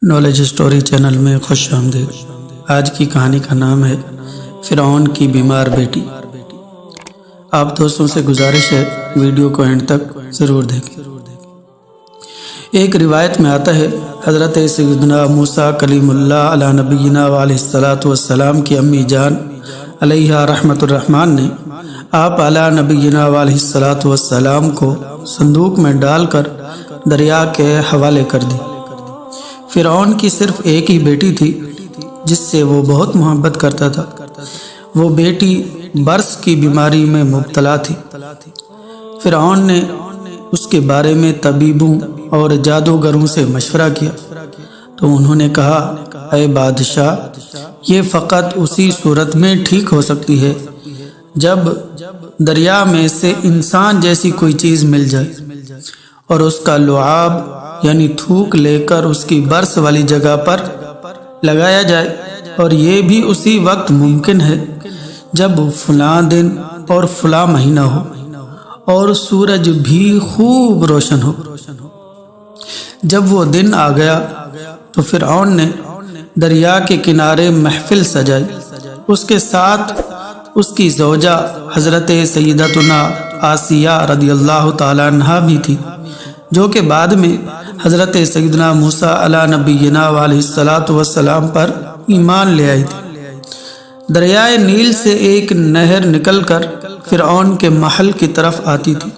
Knowledge story channel میں خوش آمدید۔ آج کی کہانی کا نام ہے فرعون کی بیمار بیٹی۔ آپ دوستوں سے گزارش ہے ویڈیو کو اینڈ تک ضرور دیکھیں۔ ایک روایت میں آتا ہے حضرت سیدنا موسیٰ کلیم اللہ علی نبینا علیہ الصلاۃ والسلام کی امی جان علیہ رحمت الرحمن نے آپ علی نبینا علیہ الصلاۃ والسلام کو صندوق میں ڈال کر دریا کے حوالے کر دی۔ فرعون کی صرف ایک ہی بیٹی تھی جس سے وہ بہت محبت کرتا تھا۔ وہ بیٹی برص کی بیماری میں مبتلا تھی۔ فرعون نے اس کے بارے میں طبیبوں اور جادوگروں سے مشورہ کیا تو انہوں نے کہا، اے بادشاہ، یہ فقط اسی صورت میں ٹھیک ہو سکتی ہے جب دریا میں سے انسان جیسی کوئی چیز مل جائے اور اس کا لعاب یعنی تھوک لے کر اس کی برص والی جگہ پر لگایا جائے، اور یہ بھی اسی وقت ممکن ہے جب فلاں دن اور فلاں مہینہ ہو اور سورج بھی خوب روشن ہو۔ جب وہ دن آ گیا تو فرعون نے دریا کے کنارے محفل سجائی۔ اس کے ساتھ اس کی زوجہ حضرت سیدتنا آسیہ رضی اللہ تعالیٰ عنہا بھی تھی، جو کہ بعد میں حضرت سیدنا موسیٰ علی نبینا علیہ الصلاۃ والسلام پر ایمان لے آئی تھی۔ دریائے نیل سے ایک نہر نکل کر فرعون کے محل کی طرف آتی تھی۔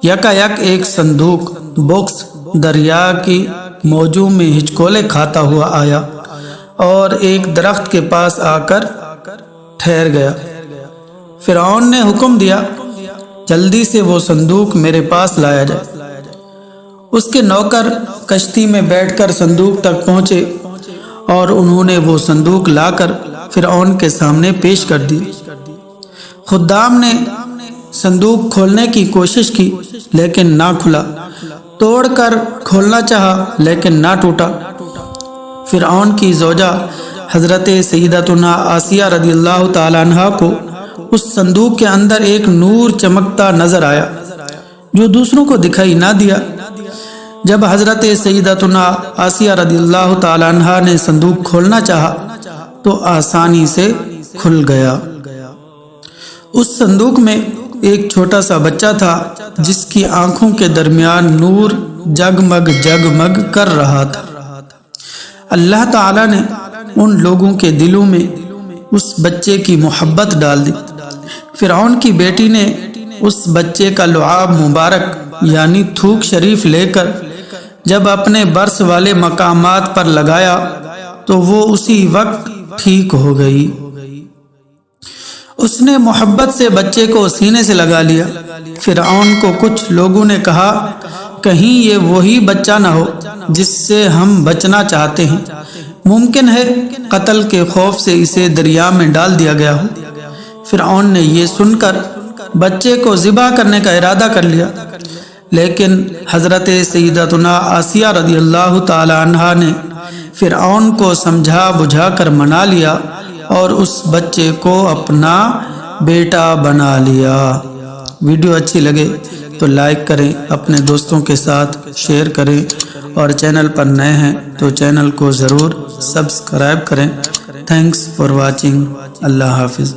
یکا یک ایک صندوق باکس دریا کی موجوں میں ہچکولے کھاتا ہوا آیا اور ایک درخت کے پاس آ کر ٹھہر گیا۔ فرعون نے حکم دیا، جلدی سے وہ صندوق میرے پاس لایا جائے۔ اس کے نوکر کشتی میں بیٹھ کر صندوق تک پہنچے اور انہوں نے وہ صندوق لا کر فرعون کے سامنے پیش کر دی۔ خدام نے صندوق کھولنے کی کوشش کی لیکن نہ کھلا، توڑ کر کھولنا چاہا لیکن نہ ٹوٹا۔ فرعون کی زوجہ حضرت سیدتنا آسیہ رضی اللہ تعالیٰ عنہا کو اس صندوق کے اندر ایک نور چمکتا نظر آیا جو دوسروں کو دکھائی نہ دیا۔ جب حضرت سیدتنا آسیہ رضی اللہ تعالیٰ عنہا نے صندوق کھولنا چاہا تو آسانی سے کھل گیا۔ اس صندوق میں ایک چھوٹا سا بچہ تھا جس کی آنکھوں کے درمیان نور جگمگ جگمگ کر رہا تھا۔ اللہ تعالیٰ نے ان لوگوں کے دلوں میں اس بچے کی محبت ڈال دی۔ فرعون کی بیٹی نے اس بچے کا لعاب مبارک یعنی تھوک شریف لے کر جب اپنے برص والے مقامات پر لگایا تو وہ اسی وقت ٹھیک ہو گئی۔ اس نے محبت سے بچے کو سینے سے لگا لیا۔ فرعون کو کچھ لوگوں نے کہا، کہیں یہ وہی بچہ نہ ہو جس سے ہم بچنا چاہتے ہیں، ممکن ہے قتل کے خوف سے اسے دریا میں ڈال دیا گیا ہو۔ فرعون نے یہ سن کر بچے کو ذبح کرنے کا ارادہ کر لیا، لیکن حضرت سیدتنا آسیہ رضی اللہ تعالی عنہا نے فرعون کو سمجھا بجھا کر منا لیا اور اس بچے کو اپنا بیٹا بنا لیا۔ ویڈیو اچھی لگے تو لائک کریں، اپنے دوستوں کے ساتھ شیئر کریں، اور چینل پر نئے ہیں تو چینل کو ضرور سبسکرائب کریں۔ Thanks for watching. اللہ حافظ۔